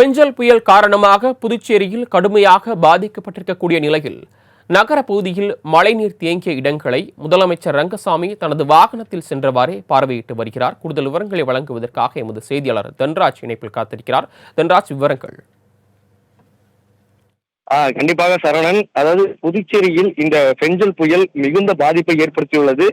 பெஞ்சல் புயல் காரணமாக புதுச்சேரியில் கடுமையாக பாதிக்கப்பட்டிருக்கக்கூடிய நிலையில் நகர பகுதியில் மழைநீர் தேங்கிய இடங்களை முதலமைச்சர் ரங்கசாமி தனது வாகனத்தில் சென்றவாறே பார்வையிட்டு வருகிறார். கூடுதல் விவரங்களை வழங்குவதற்காக எமது செய்தியாளர் தன்ராஜ் இணைப்பில் காத்திருக்கிறார். தன்ராஜ், விவரங்கள். கண்டிப்பாக சரவணன். அதாவது புதுச்சேரியில் இந்த பெஞ்சல் புயல் மிகுந்த பாதிப்பை ஏற்படுத்தியுள்ளது.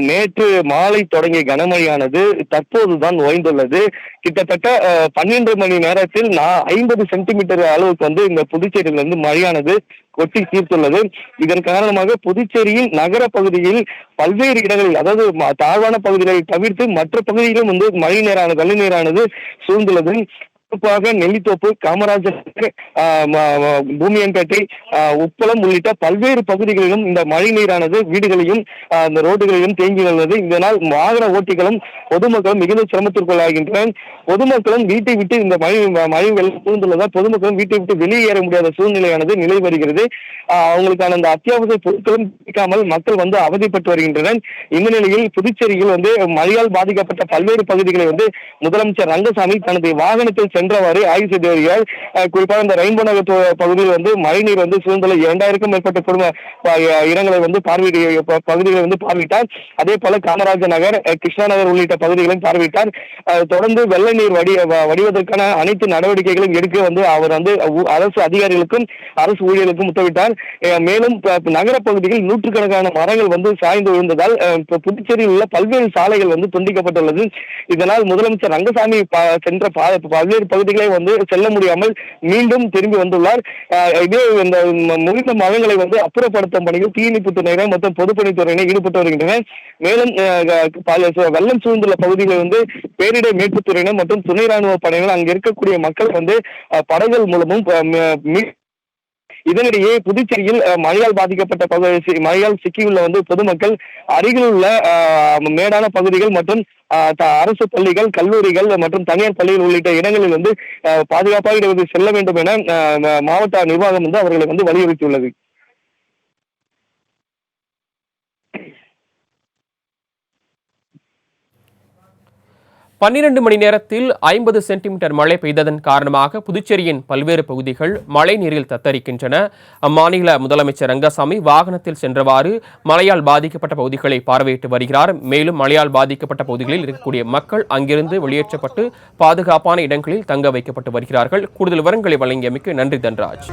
நேற்று மாலை தொடங்கிய கனமழையானது தற்போதுதான் ஓய்ந்துள்ளது. கிட்டத்தட்ட 12 மணி நேரத்தில் 50 சென்டிமீட்டர் அளவுக்கு இந்த புதுச்சேரியிலிருந்து மழையானது கொட்டி தீர்த்துள்ளது. இதன் காரணமாக புதுச்சேரியில் நகர பகுதியில் பல்வேறு இடங்களில், அதாவது தாழ்வான பகுதிகளை தவிர்த்து மற்ற பகுதியிலும் மழை நீரானது வெள்ள நீரானது சூழ்ந்துள்ளது. குறிப்பாக நெல்லித்தோப்பு, காமராஜர், பூமியன்பேட்டை, உப்பளம் உள்ளிட்ட பல்வேறு பகுதிகளிலும் இந்த மழை நீரானது வீடுகளையும் அந்த ரோடுகளையும் தேங்கியுள்ளது. இதனால் வாகன ஓட்டிகளும் பொதுமக்களும் மிகுந்த சிரமத்திற்குள்ளாகின்றனர். பொதுமக்களும் வீட்டை விட்டு இந்த மழை வெள்ளம் சூழ்ந்துள்ளதால் பொதுமக்களும் வீட்டை விட்டு வெளியேற முடியாத சூழ்நிலையானது நிலை வருகிறது. அவங்களுக்கான அந்த அத்தியாவசிய பொருட்களும் கிடைக்காமல் மக்கள் அவதிப்பட்டு வருகின்றனர். இந்த நிலையில் புதுச்சேரியில் மழையால் பாதிக்கப்பட்ட பல்வேறு பகுதிகளை முதலமைச்சர் ரங்கசாமி தனது வாகனத்தில் சென்றவாறு ஆய்வு செய்து வருகிறார். குறிப்பாக இந்த ரெயின்போ நகர் பகுதியில் மழைநீர் சூழ்ந்துள்ள 2000க்கும் மேற்பட்ட குடும்ப இடங்களை பகுதிகளை பார்வையிட்டார். அதே போல காமராஜர் நகர், கிருஷ்ணா நகர் உள்ளிட்ட பகுதிகளையும் பார்வையிட்டார். தொடர்ந்து வெள்ள நீர் வடிவதற்கான அனைத்து நடவடிக்கைகளும் எடுக்க அவர் அரசு அதிகாரிகளுக்கும் அரசு ஊழியர்களுக்கும் உத்தரவிட்டார். மேலும் நகர பகுதியில் நூற்றுக்கணக்கான மரங்கள் சாய்ந்து விழுந்ததால் புதுச்சேரியில் உள்ள பல்வேறு சாலைகள் துண்டிக்கப்பட்டுள்ளது. இதனால் முதலமைச்சர் ரங்கசாமி சென்ற பல்வேறு பகுதிகளை செல்ல முடியாமல் மீண்டும் திரும்பி வந்துள்ளார். இதே இந்த முறிந்த மரங்களை அப்புறப்படுத்தும் பணியில் தீயணைப்பு துறையினர் மற்றும் பொதுப்பணித்துறையினர் ஈடுபட்டு வருகின்றனர். மேலும் வெள்ளம் சூழ்ந்துள்ள பகுதிகளில் பேரிடர் மீட்புத் துறையினர் மற்றும் துணை ராணுவ படையினர் அங்கு இருக்கக்கூடிய மக்கள் படகுகள் மூலமும் இதனிடையே புதுச்சேரியில் மழையால் பாதிக்கப்பட்ட மழையால் சிக்கியுள்ள பொதுமக்கள் அருகில் உள்ள மேடான பகுதிகள் மற்றும் அரசு பள்ளிகள், கல்லூரிகள் மற்றும் தனியார் பள்ளிகள் உள்ளிட்ட இடங்களில் பாதுகாப்பாக செல்ல வேண்டும் என மாவட்ட நிர்வாகம் அவர்களை வலியுறுத்தியுள்ளது. 12 மணி நேரத்தில் 50 சென்டிமீட்டர் மழை பெய்ததன் காரணமாக புதுச்சேரியின் பல்வேறு பகுதிகள் மழை நீரில் தத்தரிக்கின்றன. அம்மாநில முதலமைச்சர் ரங்கசாமி வாகனத்தில் சென்றவாறு மழையால் பாதிக்கப்பட்ட பகுதிகளை பார்வையிட்டு வருகிறார். மேலும் மழையால் பாதிக்கப்பட்ட பகுதிகளில் இருக்கக்கூடிய மக்கள் அங்கிருந்து வெளியேற்றப்பட்டு பாதுகாப்பான இடங்களில் தங்க வைக்கப்பட்டு வருகிறார்கள். கூடுதல் விவரங்களை வழங்கியமைக்கு நன்றி தன்ராஜ்.